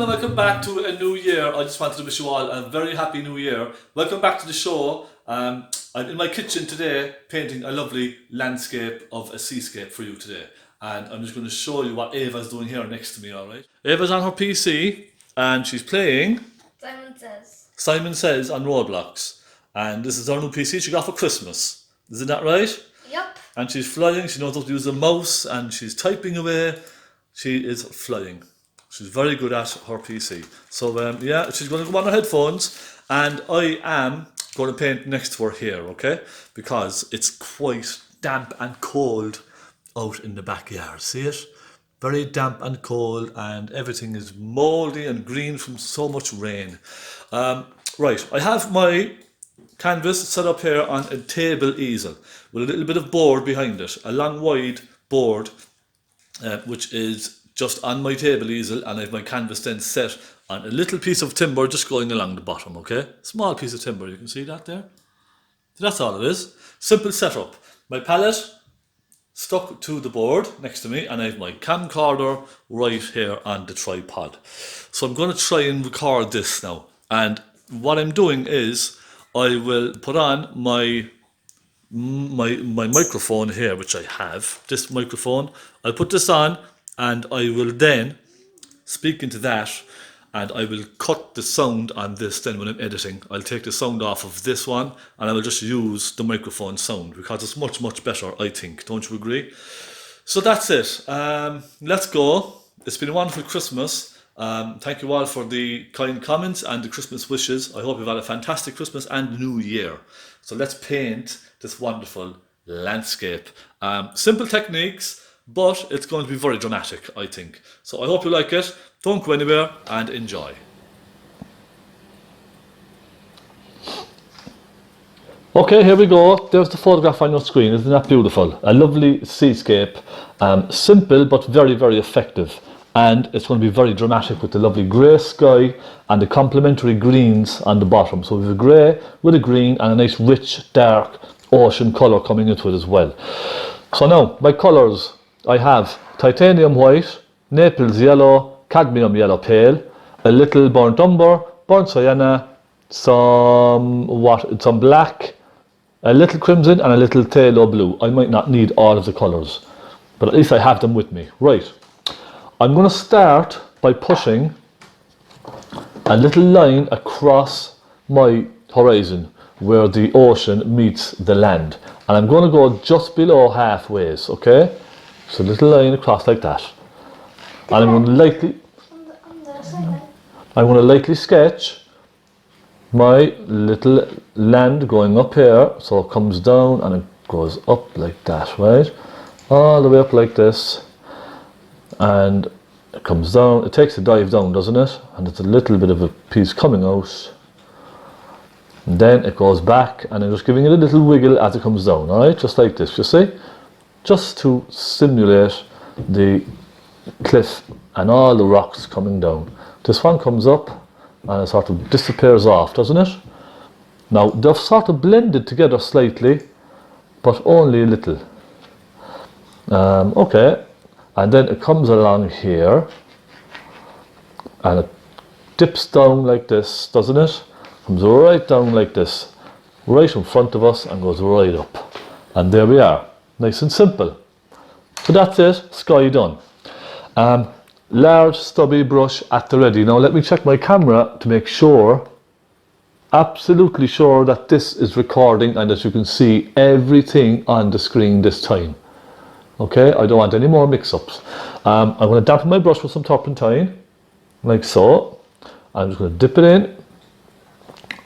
and welcome back to a new year. I just wanted to wish you all a very happy new year. Welcome back to the show. I'm in my kitchen today painting a lovely landscape of a seascape for you today. And I'm just going to show you what Ava's doing here next to me, alright? Ava's on her PC and she's playing Simon Says on Roblox. And this is her new PC she got for Christmas. Isn't that right? Yep. And she's flying, she knows how to use a mouse and she's typing away. She is flying. She's very good at her PC. So yeah, she's going to go on her headphones and I am going to paint next to her here, okay? Because it's quite damp and cold out in the backyard. See it? Very damp and cold and everything is mouldy and green from so much rain. Right, I have my canvas set up here on a table easel with a little bit of board behind it. A long wide board which is just on my table easel, and I have my canvas then set on a little piece of timber just going along the bottom, okay? Small piece of timber, you can see that there? That's all it is. Simple setup. My palette stuck to the board next to me, and I have my camcorder right here on the tripod. So I'm going to try and record this now. And what I'm doing is I will put on my microphone here, which I have, this microphone. I'll put this on and I will then speak into that and I will cut the sound on this then when I'm editing. I'll take the sound off of this one and I will just use the microphone sound because it's much, much better, I think. Don't you agree? So that's it. Let's go. It's been a wonderful Christmas. Thank you all for the kind comments and the Christmas wishes. I hope you've had a fantastic Christmas and New Year. So let's paint this wonderful landscape. Simple techniques, but it's going to be very dramatic, I think. So I hope you like it. Don't go anywhere and enjoy. Okay, here we go. There's the photograph on your screen. Isn't that beautiful? A lovely seascape. Simple but very, very effective. And it's going to be very dramatic with the lovely grey sky and the complementary greens on the bottom. So we have a grey with a green and a nice rich dark ocean colour coming into it as well. So now my colours, I have titanium white, naples yellow, cadmium yellow pale, a little burnt umber, burnt sienna, some black, a little crimson and a little phaylo blue. I might not need all of the colours, but at least I have them with me. Right. I'm going to start by pushing a little line across my horizon where the ocean meets the land. And I'm going to go just below halfway, okay? So a little line across like that. And I'm going to lightly sketch my little land going up here. So it comes down and it goes up like that, right? All the way up like this. And it comes down, it takes a dive down, doesn't it? And it's a little bit of a piece coming out. And then it goes back and I'm just giving it a little wiggle as it comes down, alright? Just like this, you see? Just to simulate the cliff and all the rocks coming down. This one comes up and it sort of disappears off, doesn't it? Now, they've sort of blended together slightly, but only a little. Okay. And then it comes along here and it dips down like this, doesn't it? Comes right down like this, right in front of us and goes right up. And there we are, nice and simple. So that's it, sky done. Large stubby brush at the ready. Now let me check my camera to make sure, absolutely sure that this is recording and that you can see everything on the screen this time. Okay, I don't want any more mix-ups. I'm going to dampen my brush with some turpentine, like so. I'm just going to dip it in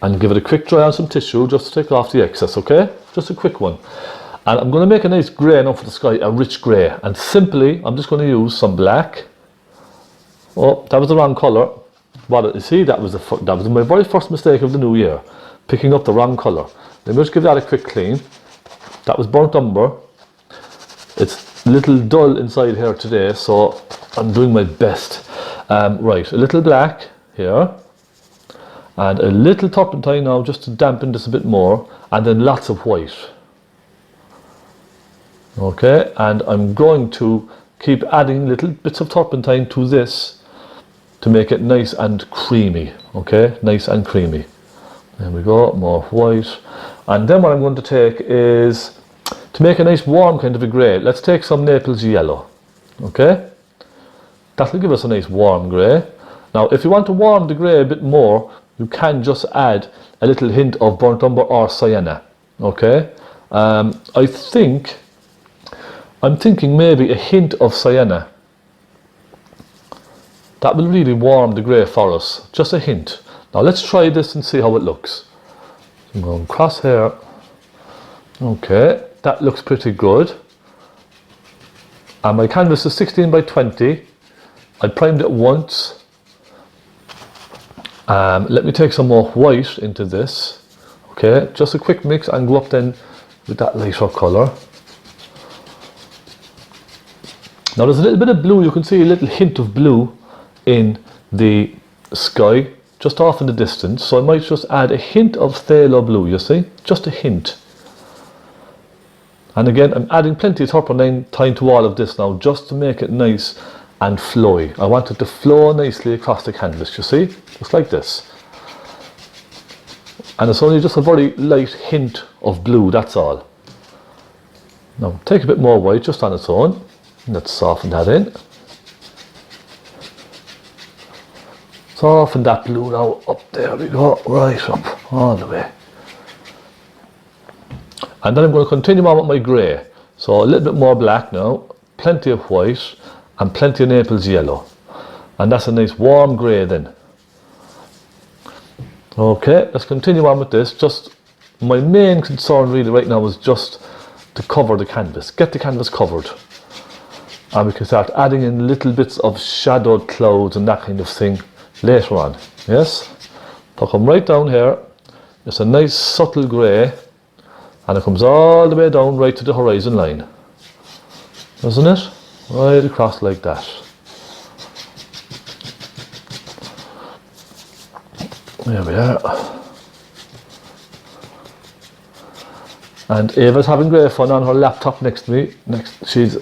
and give it a quick dry on some tissue just to take off the excess, okay? Just a quick one. And I'm going to make a nice grey now for the sky, a rich grey. And simply, I'm just going to use some black. Oh, that was the wrong colour. But you see, that was my very first mistake of the new year, picking up the wrong colour. Let me just give that a quick clean. That was burnt umber. It's a little dull inside here today, so I'm doing my best. Right, a little black here, and a little turpentine now just to dampen this a bit more, and then lots of white. Okay, and I'm going to keep adding little bits of turpentine to this to make it nice and creamy. Okay, nice and creamy. There we go, more white. And then what I'm going to take is, to make a nice warm kind of a grey, let's take some Naples yellow. Okay, that'll give us a nice warm grey. Now if you want to warm the grey a bit more, you can just add a little hint of burnt umber or sienna. Okay, I'm thinking maybe a hint of sienna. That will really warm the grey for us, just a hint. Now let's try this and see how it looks. I'm going across here. Okay, that looks pretty good. And my canvas is 16 by 20. I primed it once. Let me take some more white into this. Okay, just a quick mix and go up then with that lighter colour. Now there's a little bit of blue, you can see a little hint of blue in the sky, just off in the distance. So I might just add a hint of phthalo blue, you see, just a hint. And again, I'm adding plenty of turpentine to all of this now, just to make it nice and flowy. I want it to flow nicely across the canvas, you see, just like this. And it's only just a very light hint of blue, that's all. Now take a bit more white just on its own. Let's soften that in. Soften that blue now up, there we go, right up, all the way. And then I'm going to continue on with my grey. So a little bit more black now, plenty of white and plenty of Naples yellow. And that's a nice warm grey then. Okay, let's continue on with this. Just my main concern really right now is just to cover the canvas, get the canvas covered. And we can start adding in little bits of shadowed clouds and that kind of thing later on. Yes? So come right down here. It's a nice subtle grey. And it comes all the way down right to the horizon line. Doesn't it? Right across like that. There we are. And Ava's having great fun on her laptop next to me. She's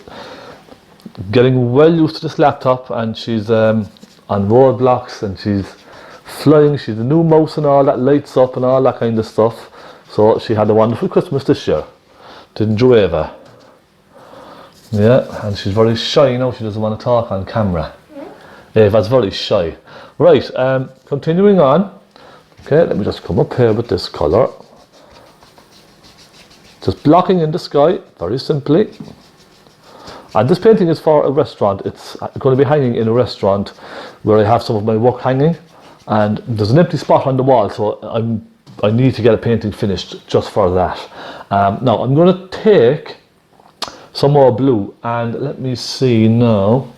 getting well used to this laptop, and she's on roadblocks, and she's flying. She's the new mouse and all that lights up and all that kind of stuff. So she had a wonderful Christmas this year, didn't you, Ava? Yeah, and she's very shy now. She doesn't want to talk on camera. Ava's very shy. Right, continuing on. Okay, let me just come up here with this colour. Just blocking in the sky, very simply. And this painting is for a restaurant. It's going to be hanging in a restaurant where I have some of my work hanging. And there's an empty spot on the wall, so I need to get a painting finished just for that. Now I'm going to take some more blue, and let me see now.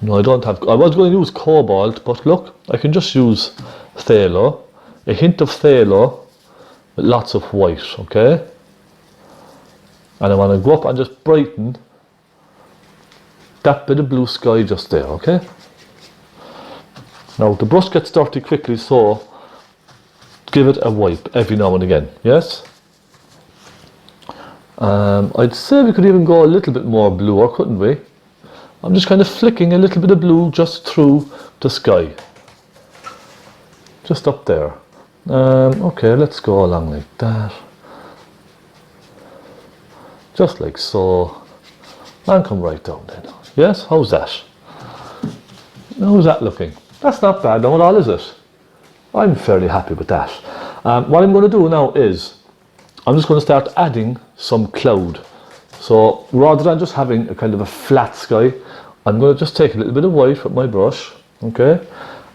No, I don't have. I was going to use cobalt, but look, I can just use phthalo, a hint of phthalo with lots of white. Okay, and I want to go up and just brighten that bit of blue sky just there. Okay. Now the brush gets dirty quickly, so give it a wipe every now and again, yes? I'd say we could even go a little bit more bluer, couldn't we? I'm just kind of flicking a little bit of blue just through the sky. Just up there. Okay, let's go along like that. Just like so. And come right down then. Yes, how's that? How's that looking? That's not bad now at all, is it? I'm fairly happy with that. What I'm going to do now is, I'm just going to start adding some cloud. So rather than just having a kind of a flat sky, I'm going to just take a little bit of white with my brush, okay?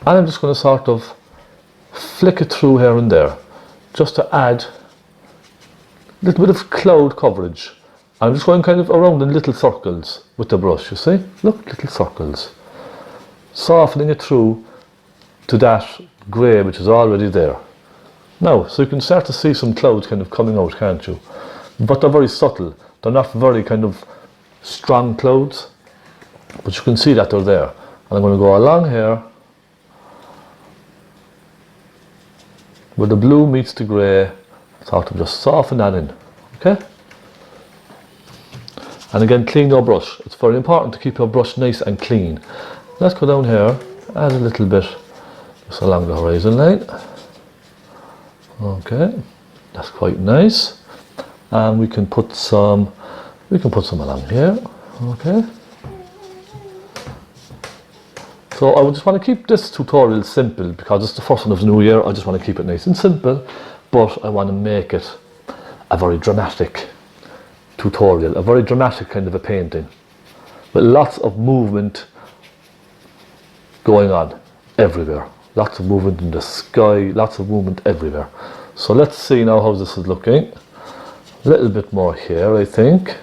And I'm just going to sort of flick it through here and there, just to add a little bit of cloud coverage. I'm just going kind of around in little circles with the brush, you see? Look, little circles. Softening it through to that grey which is already there. Now, so you can start to see some clouds kind of coming out, can't you? But they're very subtle. They're not very kind of strong clouds, but you can see that they're there. And I'm going to go along here where the blue meets the grey, sort of just soften that in, okay? And again, clean your brush. It's very important to keep your brush nice and clean. Let's go down here add a little bit just along the horizon line. Okay, that's quite nice. And we can put some along here. Okay. So I just want to keep this tutorial simple because it's the first one of the new year. I just want to keep it nice and simple, but I want to make it a very dramatic tutorial, a very dramatic kind of a painting with lots of movement going on everywhere. Lots of movement in the sky, lots of movement everywhere. So let's see now how this is looking. A little bit more here, I think.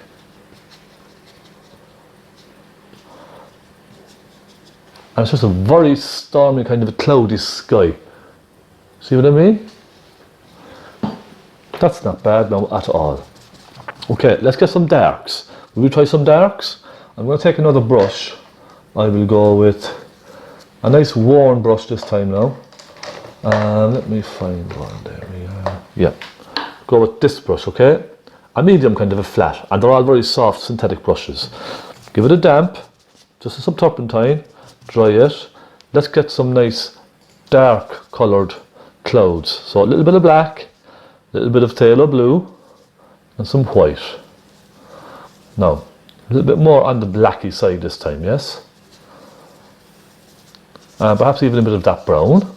And it's just a very stormy kind of a cloudy sky. See what I mean? That's not bad now at all. Okay, let's get some darks. Will we try some darks? I'm going to take another brush. I will go with a nice worn brush this time now. Let me find one. There we are. Yeah. Go with this brush, okay? A medium kind of a flat. And they're all very soft synthetic brushes. Give it a damp. Just some turpentine. Dry it. Let's get some nice dark coloured clouds. So a little bit of black, a little bit of phthalo blue, and some white. Now, a little bit more on the blacky side this time, yes? Perhaps even a bit of that brown.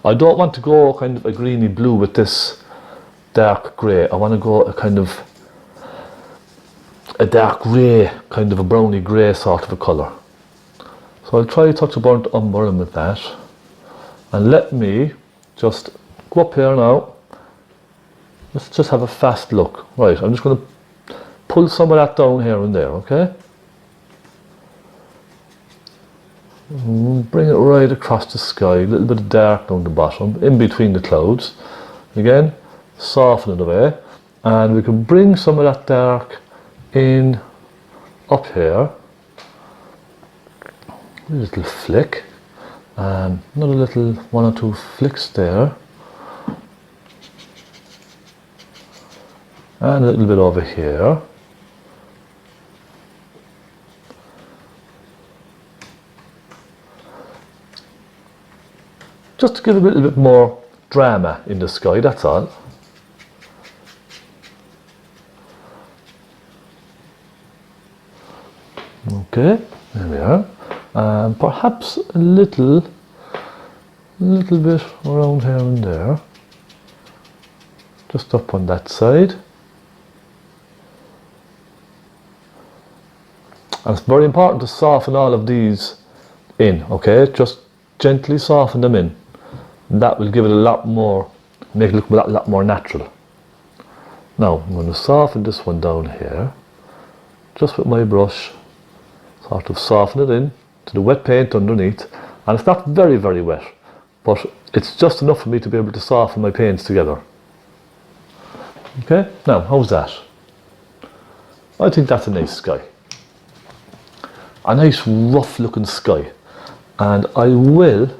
I don't want to go kind of a greeny blue with this dark grey. I want to go a kind of a dark grey, kind of a browny grey sort of a colour. So I'll try a touch of burnt umber in with that. And let me just go up here now. Let's just have a fast look. Right, I'm just going to pull some of that down here and there, okay? Bring it right across the sky, a little bit of dark down the bottom, in between the clouds. Again, soften it away. And we can bring some of that dark in up here. A little flick. And another little one or two flicks there. And a little bit over here. Just to give a little bit more drama in the sky, that's all. Okay, there we are. And perhaps a little bit around here and there. Just up on that side. And it's very important to soften all of these in, okay? Just gently soften them in. And that will give it a lot more, make it look a lot more natural. Now, I'm going to soften this one down here. Just with my brush, sort of soften it in to the wet paint underneath. And it's not very, very wet, but it's just enough for me to be able to soften my paints together. Okay, now, how's that? I think that's a nice sky. A nice rough looking sky. And I will,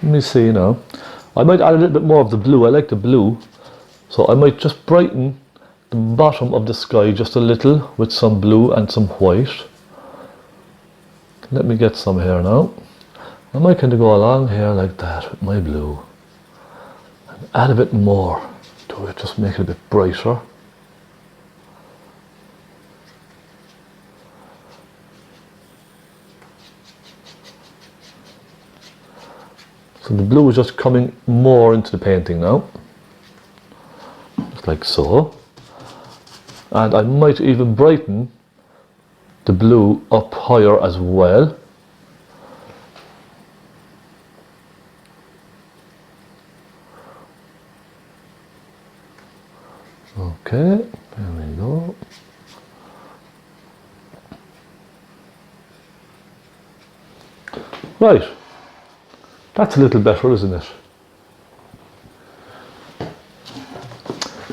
let me see now, I might add a little bit more of the blue. I like the blue, so I might just brighten the bottom of the sky just a little with some blue and some white. Let me get some here now. I might kind of go along here like that with my blue and add a bit more to it, just make it a bit brighter. So the blue is just coming more into the painting now, just like so. And I might even brighten the blue up higher as well. Okay, there we go. Right. That's a little better, isn't it?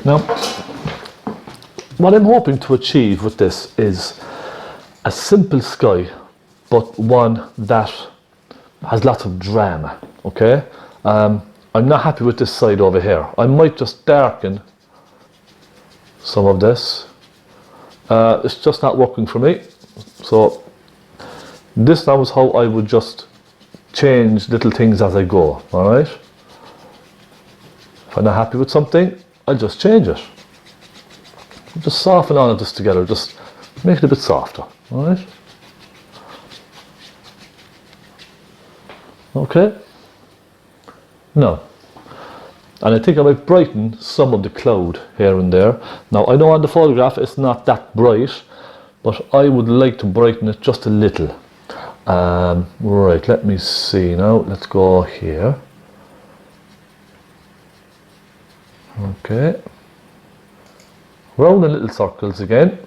Now, what I'm hoping to achieve with this is a simple sky, but one that has lots of drama, okay? I'm not happy with this side over here. I might just darken some of this. It's just not working for me. So this now is how I would just change little things as I go, alright? If I'm not happy with something, I'll just change it. Just soften all of this together, just make it a bit softer, alright? Okay? Now, and I think I might brighten some of the cloud here and there. Now, I know on the photograph it's not that bright, but I would like to brighten it just a little. Right, let me see now. Let's go here. Okay. Round in little circles again.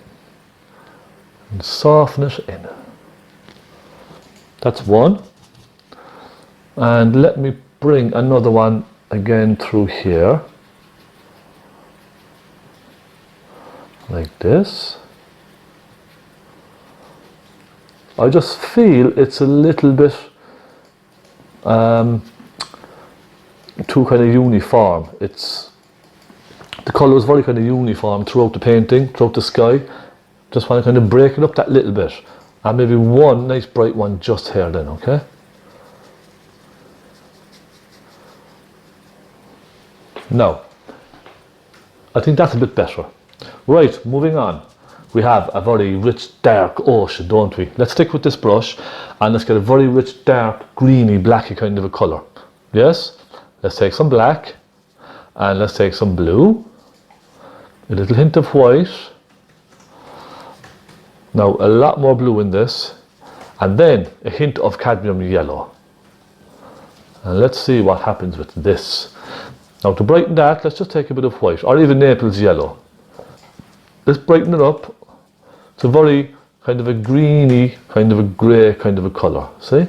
And soften it in. That's one. And let me bring another one again through here. Like this. I just feel it's a little bit too kind of uniform. The colour is very kind of uniform throughout the painting, throughout the sky. Just want to kind of break it up that little bit. And maybe one nice bright one just here then, okay? Now, I think that's a bit better. Right, moving on. We have a very rich dark ocean, don't we? Let's stick with this brush and let's get a very rich dark greeny blacky kind of a colour. Yes? Let's take some black and let's take some blue, a little hint of white. Now a lot more blue in this, and then a hint of cadmium yellow. And let's see what happens with this. Now to brighten that, let's just take a bit of white or even Naples yellow. Let's brighten it up. It's a very kind of a greeny, kind of a grey kind of a colour, see?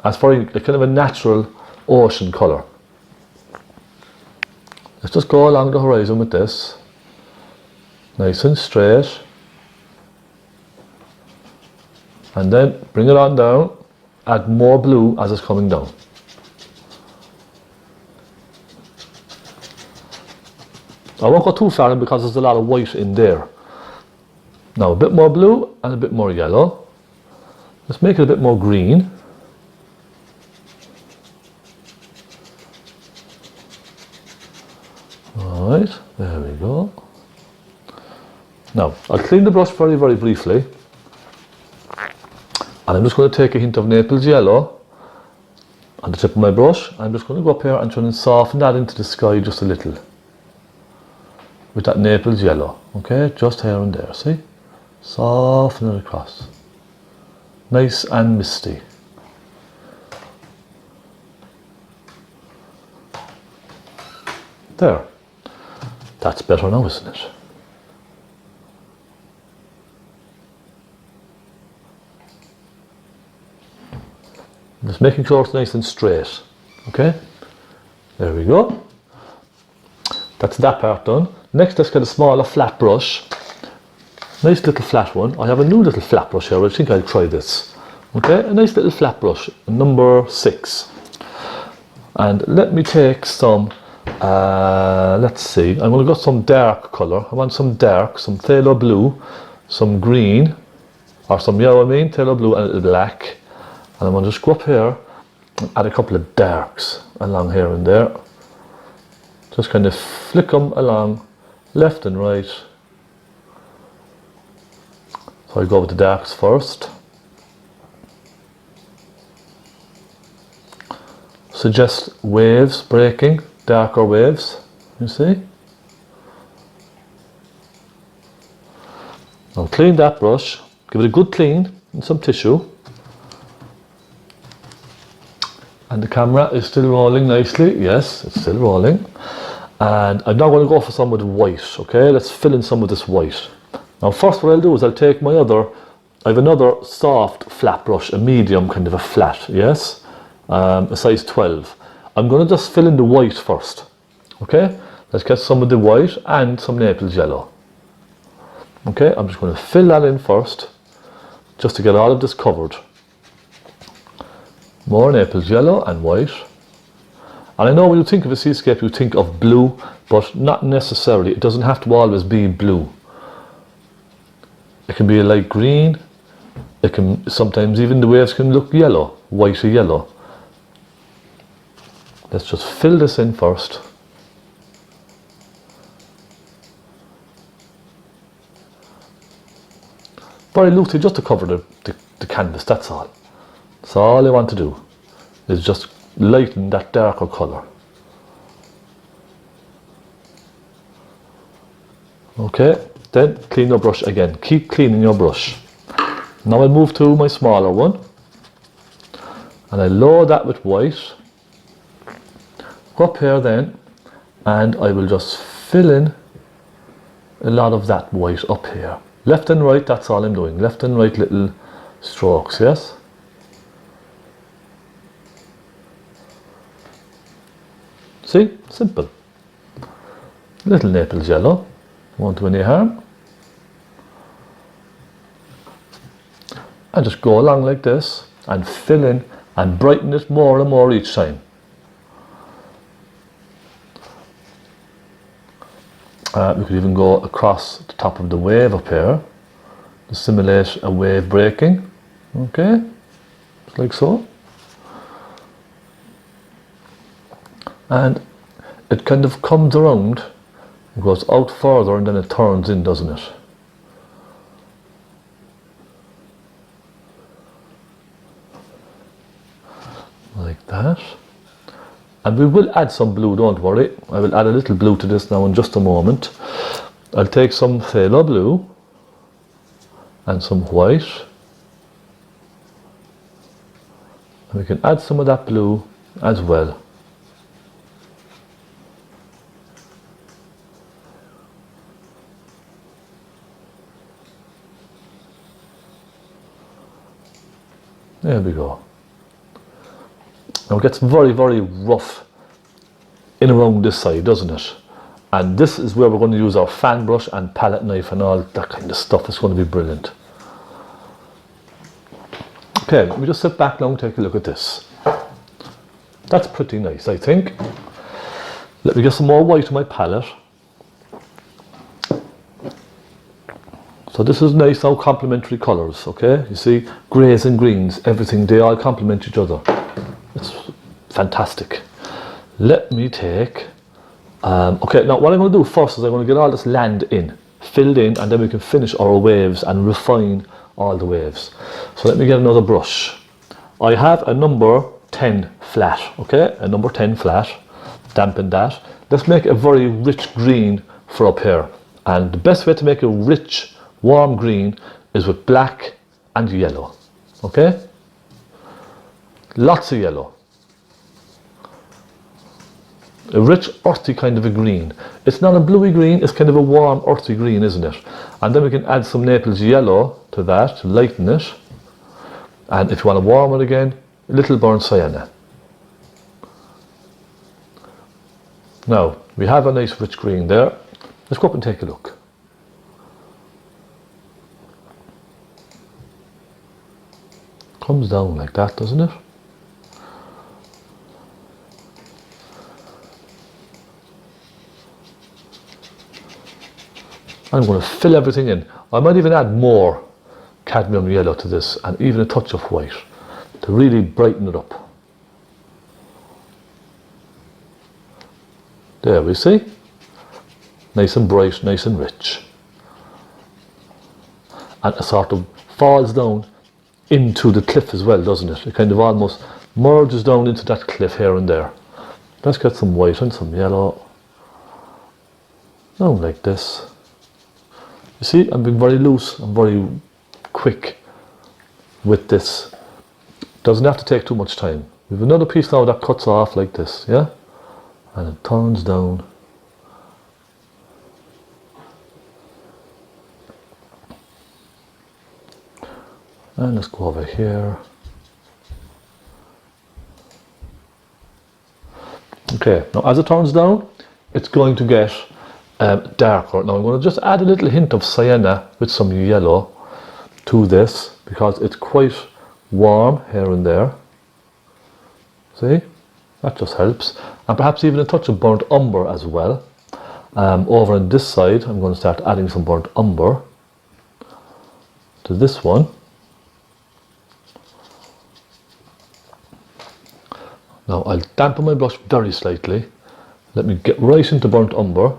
That's very a kind of a natural ocean colour. Let's just go along the horizon with this. Nice and straight. And then bring it on down. Add more blue as it's coming down. I won't go too far in because there's a lot of white in there. Now a bit more blue and a bit more yellow. Let's make it a bit more green. Alright, there we go. Now I'll clean the brush very, very briefly. And I'm just going to take a hint of Naples yellow on the tip of my brush. I'm just going to go up here and try and soften that into the sky just a little. With that Naples yellow, okay, just here and there, see? Soften it across. Nice and misty. There. That's better now, isn't it? Just making sure it's nice and straight, okay? There we go. That's that part done. Next, let's get a smaller flat brush. Nice little flat one. I have a new little flat brush here. I think I'll try this. Okay, a nice little flat brush, number 6. And let me take some, let's see, I'm going to get some dark colour. I want some dark, some phaylo blue, some green, or some yellow, phaylo blue and a little black. And I'm going to just go up here and add a couple of darks along here and there. Just kind of flick them along left and right. So I go with the darks first. Suggest waves breaking, darker waves, you see. Now clean that brush, give it a good clean and some tissue. And the camera is still rolling nicely. Yes, it's still rolling. And I'm now going to go for some with white, okay? Let's fill in some of this white. Now first what I'll do is I'll take my I have another soft flat brush, a medium kind of a flat, yes? A size 12. I'm going to just fill in the white first, okay? Let's get some of the white and some Naples yellow. Okay, I'm just going to fill that in first, just to get all of this covered. More Naples yellow and white. And I know when you think of a seascape, you think of blue, but not necessarily. It doesn't have to always be blue. It can be a light green. It can sometimes even the waves can look yellow. whitey yellow. Let's just fill this in first. Very loosely, just to cover the canvas, that's all. So all I want to do is just lighten that darker colour. Okay, then clean your brush again. Keep cleaning your brush. Now I'll move to my smaller one, and I load that with white. Go up here then, and I will just fill in a lot of that white up here. Left and right, that's all I'm doing. Left and right little strokes, yes? See? Simple. Little Naples yellow. Won't do any harm. And just go along like this and fill in and brighten it more and more each time. We could even go across the top of the wave up here to simulate a wave breaking. Okay, like so. And it kind of comes around, it goes out further, and then it turns in, doesn't it? Like that. And we will add some blue, don't worry. I will add a little blue to this now in just a moment. I'll take some phaylo blue and some white. And we can add some of that blue as well. There we go. Now it gets very, very rough in around this side, doesn't it? And this is where we're going to use our fan brush and palette knife and all that kind of stuff. It's going to be brilliant. Okay, let me just sit back now and take a look at this. That's pretty nice, I think. Let me get some more white on my palette. So this is nice now, complementary colours, okay? You see, greys and greens, everything, they all complement each other. It's fantastic. Let me take, okay, now what I'm going to do first is I'm going to get all this land in, filled in, and then we can finish our waves and refine all the waves. So let me get another brush. I have a number 10 flat, okay, a number 10 flat, dampen that. Let's make a very rich green for up here. And the best way to make a rich, warm green is with black and yellow, okay? Lots of yellow. A rich, earthy kind of a green. It's not a bluey green, it's kind of a warm, earthy green, isn't it? And then we can add some Naples yellow to that to lighten it. And if you want to warm it again, a little burnt sienna. Now, we have a nice rich green there. Let's go up and take a look. Comes down like that, doesn't it? I'm going to fill everything in. I might even add more cadmium yellow to this and even a touch of white to really brighten it up. There we see. Nice and bright, nice and rich. And it sort of falls down into the cliff as well, doesn't it? It kind of almost merges down into that cliff here and there. Let's get some white and some yellow. Down like this. You see, I'm being very loose and very quick with this. Doesn't have to take too much time. We have another piece now that cuts off like this, yeah? And it turns down. And let's go over here. Okay, now as it turns down, it's going to get darker. Now I'm going to just add a little hint of sienna with some yellow to this because it's quite warm here and there. See? That just helps. And perhaps even a touch of burnt umber as well. Over on this side, I'm going to start adding some burnt umber to this one. Now I'll dampen my brush very slightly. Let me get right into burnt umber.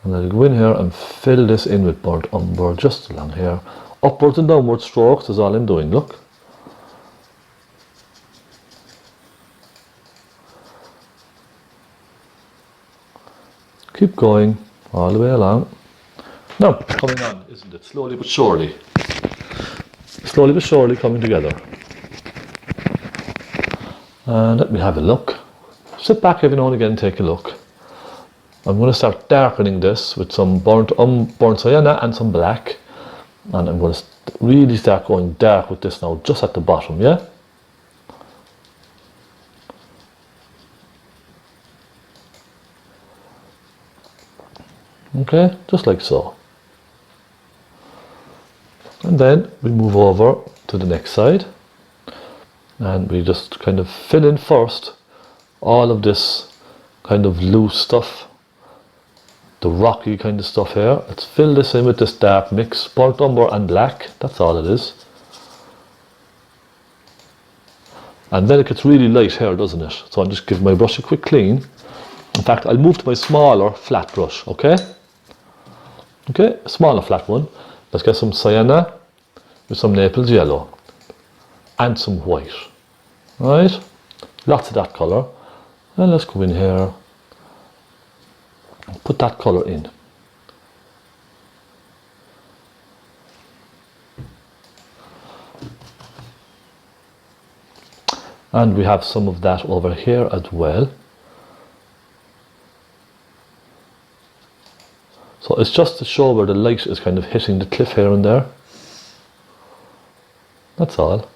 And I'll go in here and fill this in with burnt umber just along here. Upwards and downward strokes is all I'm doing, look. Keep going all the way along. Now, coming on, isn't it? Slowly but surely. Slowly but surely coming together. And let me have a look. Sit back every now and again and take a look. I'm going to start darkening this with some burnt sienna and some black. And I'm going to really start going dark with this now, just at the bottom, yeah? Okay, just like so. And then we move over to the next side. And we just kind of fill in first all of this kind of loose stuff, the rocky kind of stuff here. Let's fill this in with this dark mix, burnt umber and black, that's all it is. And then it gets really light here, doesn't it? So I'm just giving my brush a quick clean. In fact, I'll move to my smaller flat brush, okay? Okay, a smaller flat one. Let's get some sienna with some Naples yellow and some white. Right? Lots of that colour. And let's go in here and put that colour in. And we have some of that over here as well. So it's just to show where the light is kind of hitting the cliff here and there. That's all.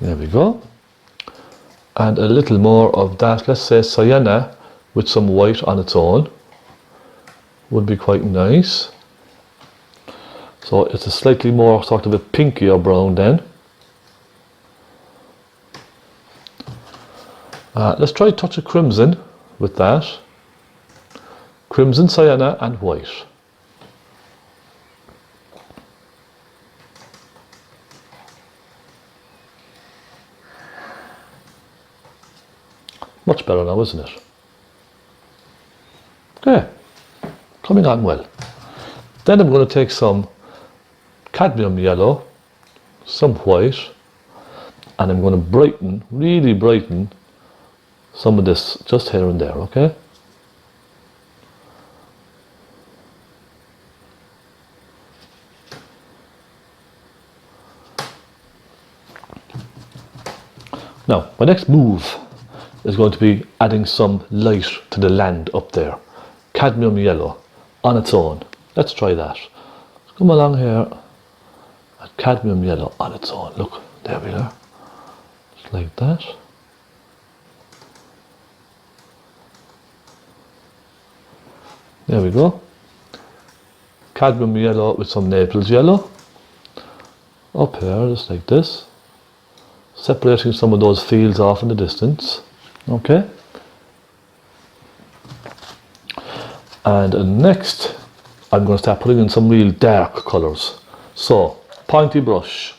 There we go. And a little more of that, let's say sienna with some white on its own would be quite nice. So it's a slightly more sort of a pinkier brown then. Let's try a touch of crimson with that. Crimson, sienna and white. Much better now, isn't it? Okay, coming on well. Then I'm going to take some cadmium yellow, some white, and I'm going to brighten, really brighten some of this just here and there, okay? Now, my next move is going to be adding some light to the land up there. Cadmium yellow on its own. Let's try that. Come along here. And cadmium yellow on its own. Look, there we are. Just like that. There we go. Cadmium yellow with some Naples yellow. Up here, just like this. Separating some of those fields off in the distance. Okay. And next, I'm going to start putting in some real dark colours. So, pointy brush.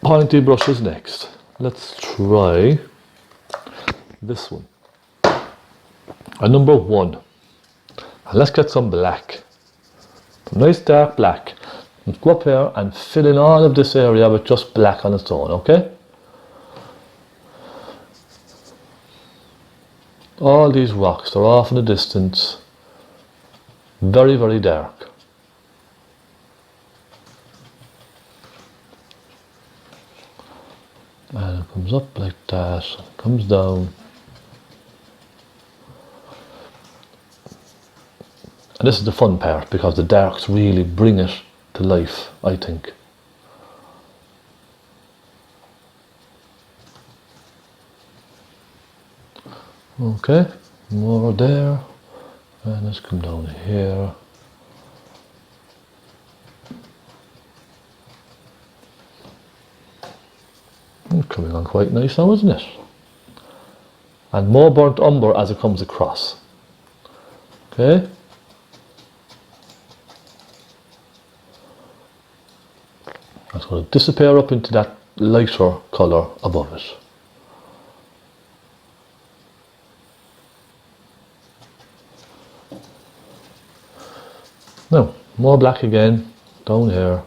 Pointy brush is next. Let's try this one. A number 1. And let's get some black. Some nice dark black. Let's go up here and fill in all of this area with just black on its own, okay? All these rocks, they're off in the distance. Very, very dark. And it comes up like that, comes down. And this is the fun part, because the darks really bring it to life, I think. Okay, more there, and let's come down here. Coming on quite nice now, isn't it? And more burnt umber as it comes across. Okay. It's going to disappear up into that lighter colour above it. Now, more black again, down here.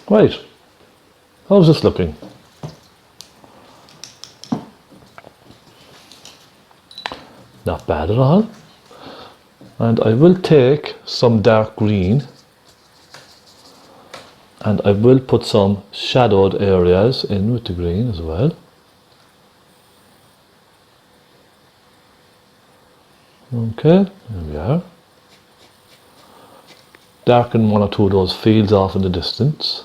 Right, how's this looking? Not bad at all. And I will take some dark green and I will put some shadowed areas in with the green as well. Okay, there we are. Darken one or two of those fields off in the distance.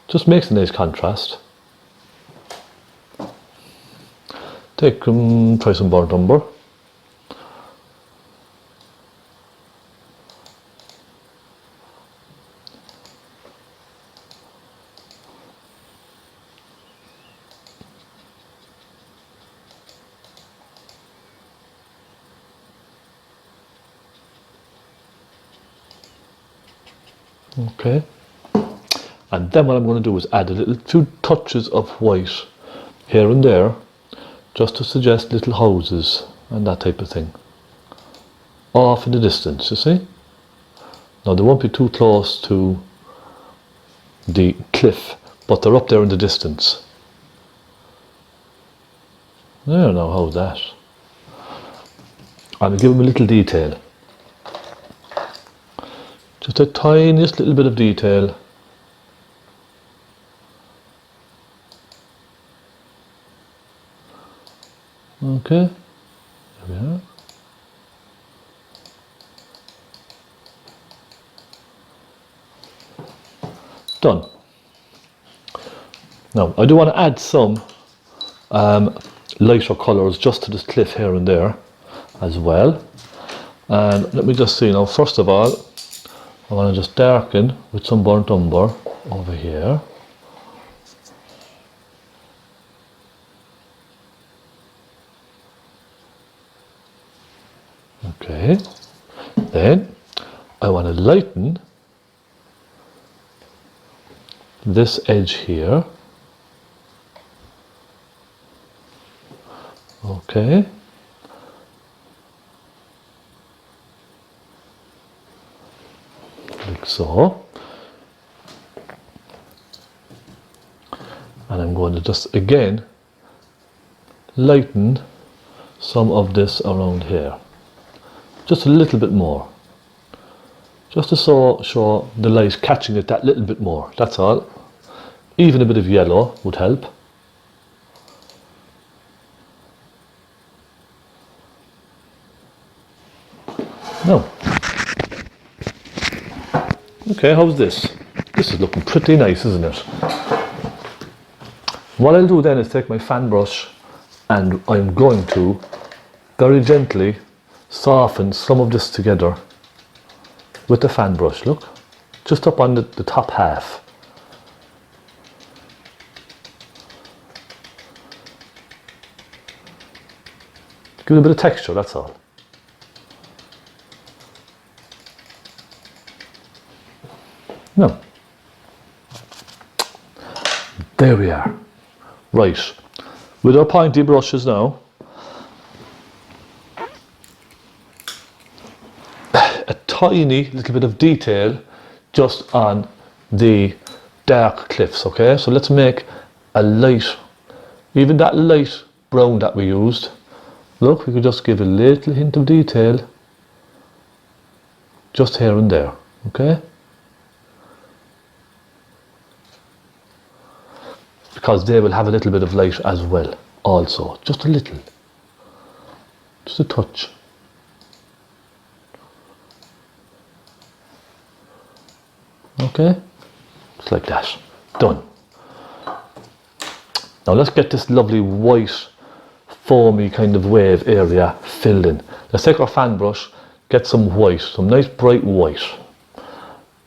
Just makes a nice contrast. Try some burnt umber. Okay, and then what I'm going to do is add a little few touches of white here and there, just to suggest little houses and that type of thing off in the distance, you see. Now they won't be too close to the cliff, but they're up there in the distance. There, now how's that? And I'll give them a little detail. Just a tiniest little bit of detail. Okay, there we are. Done. Now I do want to add some lighter colours just to this cliff here and there as well. And let me just see now, first of all, I want to just darken with some burnt umber over here. Okay, then I want to lighten this edge here. Okay. Like so. And I'm going to just again lighten some of this around here. Just a little bit more. Just to show the light catching it that little bit more, that's all. Even a bit of yellow would help. Now, okay, how's this? This is looking pretty nice, isn't it? What I'll do then is take my fan brush and I'm going to very gently soften some of this together with the fan brush, look, just up on the top half. Give it a bit of texture, that's all. Now, there we are. Right, with our pointy brushes now, a tiny little bit of detail just on the dark cliffs, okay? So let's make a light, even that light brown that we used, look, we could just give a little hint of detail just here and there, okay? Because they will have a little bit of light as well, also, just a little, just a touch. Okay, just like that, done. Now let's get this lovely white, foamy kind of wave area filled in. Let's take our fan brush, get some white, some nice bright white,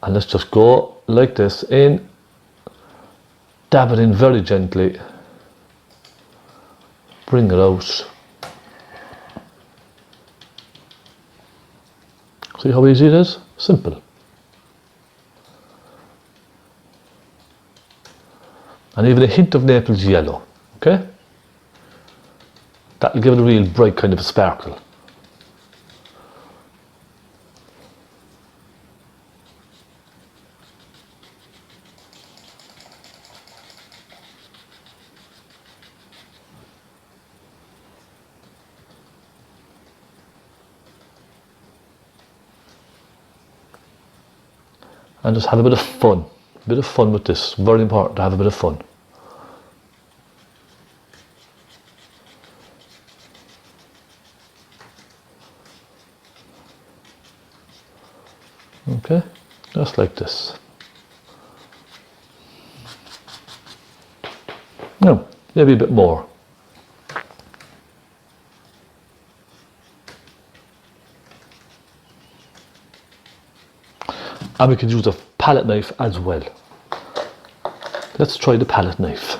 and let's just go like this in. Dab it in very gently, bring it out, See how easy it is? Simple. And even a hint of Naples yellow, okay? That'll give it a real bright kind of a sparkle. And just have a bit of fun. A bit of fun with this. Very important to have a bit of fun. Okay, just like this. No, maybe a bit more. And we can use a palette knife as well. Let's try the palette knife.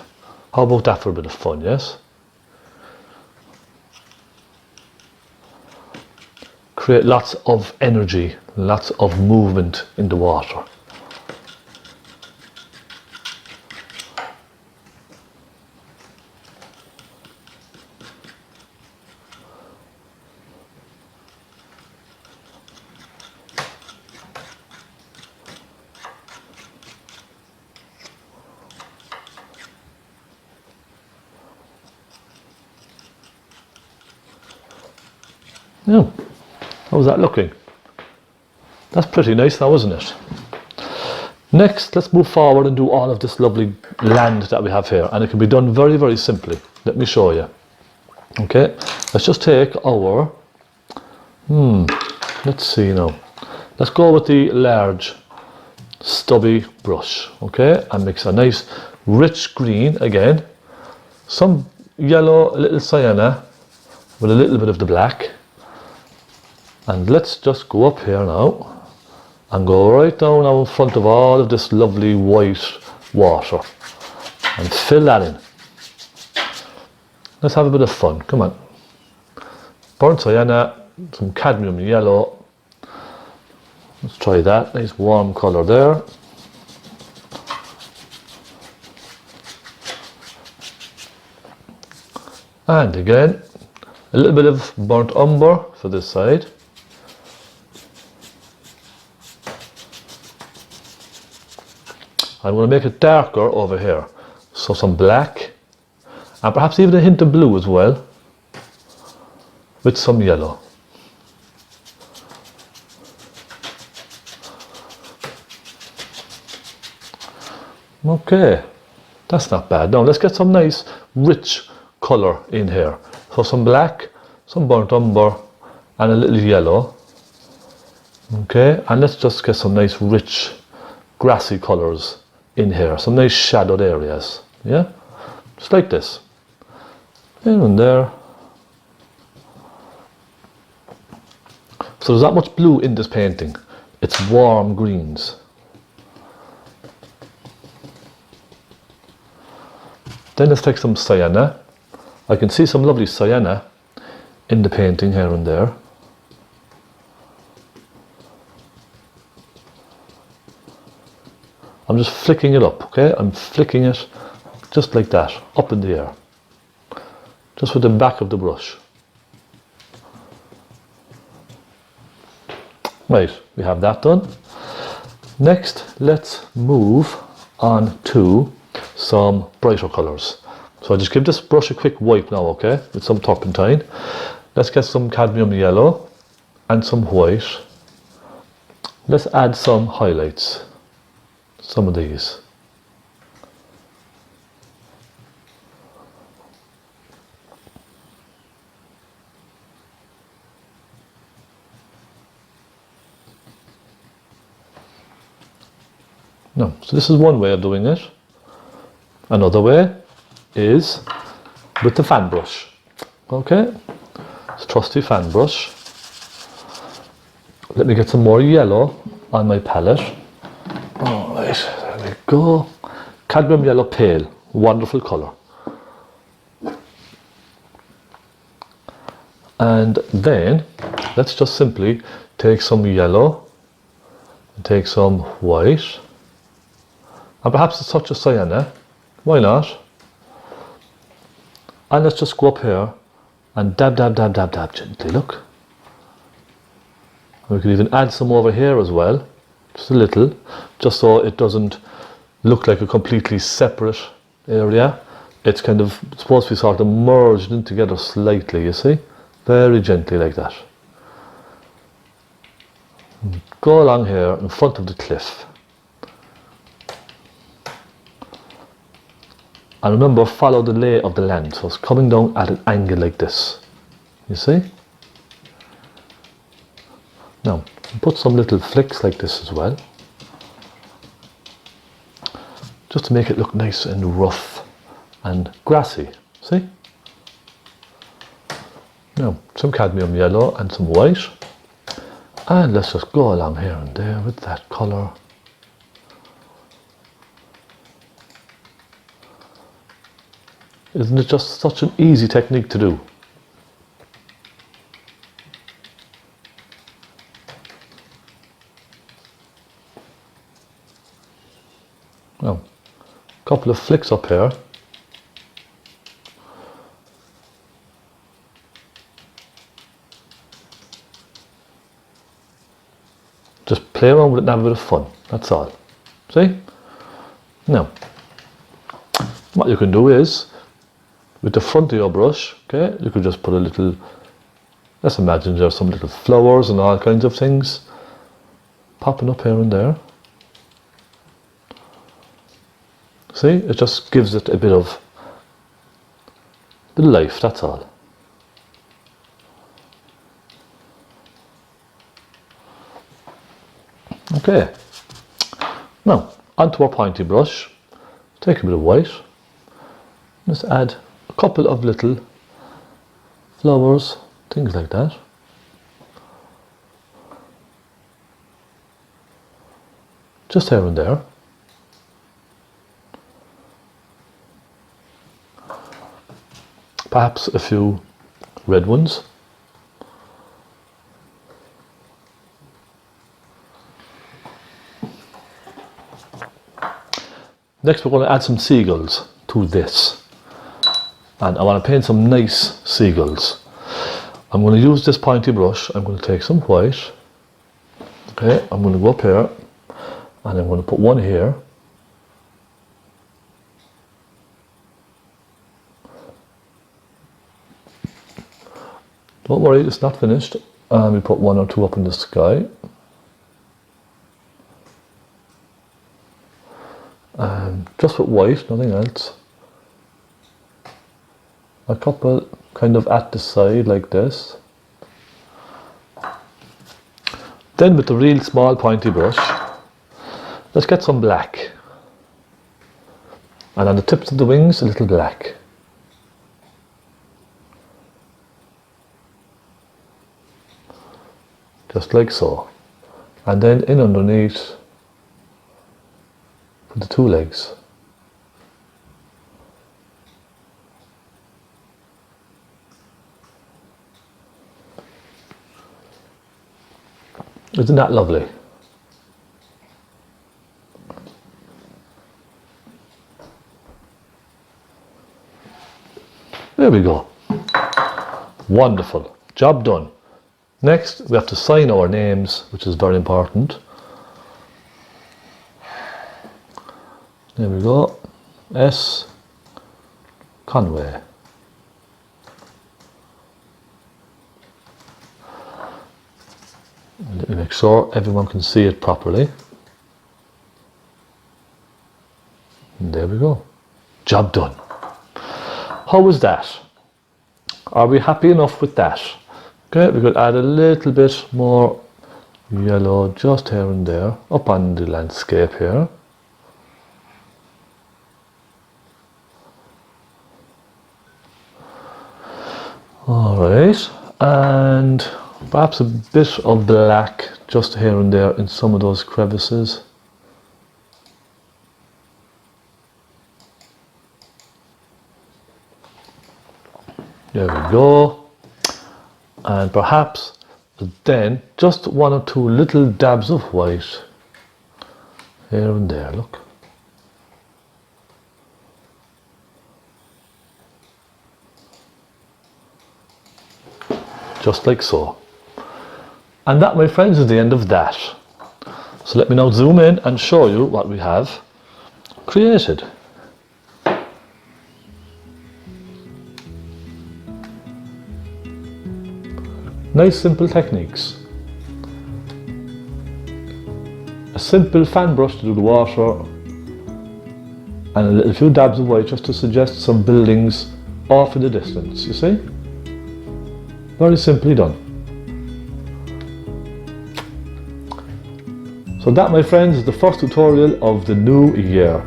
How about that for a bit of fun, yes? Create lots of energy, lots of movement in the water. Yeah. How's that looking? That's pretty nice now, isn't it? Next, let's move forward and do all of this lovely land that we have here. And it can be done very, very simply. Let me show you. Okay, let's just take our... let's see now. Let's go with the large, stubby brush. Okay, and mix a nice, rich green again. Some yellow, a little sienna, with a little bit of the black. And let's just go up here now and go right down now in front of all of this lovely white water and fill that in. Let's have a bit of fun, come on. Burnt sienna, some cadmium yellow. Let's try that, nice warm colour there. And again, a little bit of burnt umber for this side. I'm going to make it darker over here, so some black and perhaps even a hint of blue as well with some yellow. Okay, that's not bad. Now let's get some nice rich colour in here. So some black, some burnt umber and a little yellow. Okay, and let's just get some nice rich grassy colours in here, some nice shadowed areas, yeah, just like this, in and there. So there's not much blue in this painting, it's warm greens. Then let's take some sienna. I can see some lovely sienna in the painting here and there. I'm just flicking it up, okay? I'm flicking it just like that, up in the air. Just with the back of the brush. Right, we have that done. Next, let's move on to some brighter colours. So I just give this brush a quick wipe now, okay? With some turpentine. Let's get some cadmium yellow and some white. Let's add some highlights. Some of these. No, so this is one way of doing it. Another way is with the fan brush. Okay, it's a trusty fan brush. Let me get some more yellow on my palette. Alright, there we go. Cadmium yellow pale, wonderful colour. And then let's just simply take some yellow, and take some white, and perhaps a touch of sienna, why not? And let's just go up here and dab, dab, dab, dab, dab gently, look. We could even add some over here as well, just a little, just so it doesn't look like a completely separate area. It's kind of supposed to be sort of merged in together slightly, you see? Very gently like that. Go along here in front of the cliff. And remember, follow the lay of the land. So it's coming down at an angle like this. You see? Now, put some little flicks like this as well. Just to make it look nice and rough and grassy. See? Now, some cadmium yellow and some white. And let's just go along here and there with that colour. Isn't it just such an easy technique to do? Now, a couple of flicks up here. Just play around with it and have a bit of fun, that's all. See? Now, what you can do is, with the front of your brush, okay, you could just put a little, let's imagine there's some little flowers and all kinds of things popping up here and there. See, it just gives it a bit of life, that's all. Okay, now onto our pointy brush, take a bit of white, just add a couple of little flowers, things like that. Just here and there. Perhaps a few red ones. Next we're going to add some seagulls to this. And I want to paint some nice seagulls. I'm going to use this pointy brush. I'm going to take some white. Okay, I'm going to go up here and I'm going to put one here. Don't worry, it's not finished. And we put one or two up in the sky. And just with white, nothing else. A couple kind of at the side like this. Then with the real small pointy brush, let's get some black. And on the tips of the wings, a little black. Just like so. And then in underneath for the two legs. Isn't that lovely? There we go. Wonderful. Job done. Next, we have to sign our names, which is very important. There we go. S. Conway. Let me make sure everyone can see it properly. And there we go. Job done. How was that? Are we happy enough with that? Okay, we could add a little bit more yellow just here and there, up on the landscape here. Alright, and perhaps a bit of black just here and there in some of those crevices. There we go. And perhaps Then just one or two little dabs of white here and there, look. Just like so. And that, my friends, is the end of that. So let me now zoom in and show you what we have created. Nice simple techniques. A simple fan brush to do the water and a little few dabs of white just to suggest some buildings off in the distance, you see? Very simply done. So that, my friends, is the first tutorial of the new year.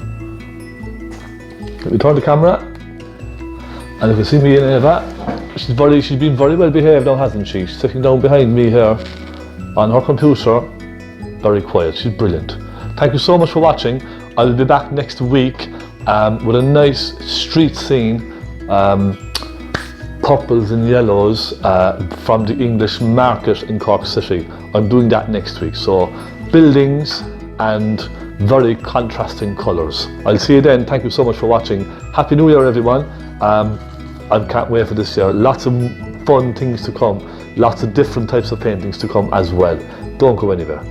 Let me turn the camera, and you can see me and Eva. She's been very well behaved now, hasn't she? She's sitting down behind me here on her computer, very quiet. She's brilliant. Thank you so much for watching. I'll be back next week with a nice street scene, purples and yellows from the English market in Cork City. I'm doing that next week. So buildings and very contrasting colours. I'll see you then. Thank you so much for watching. Happy New Year, everyone. I can't wait for this year. Lots of fun things to come. Lots of different types of paintings to come as well. Don't go anywhere.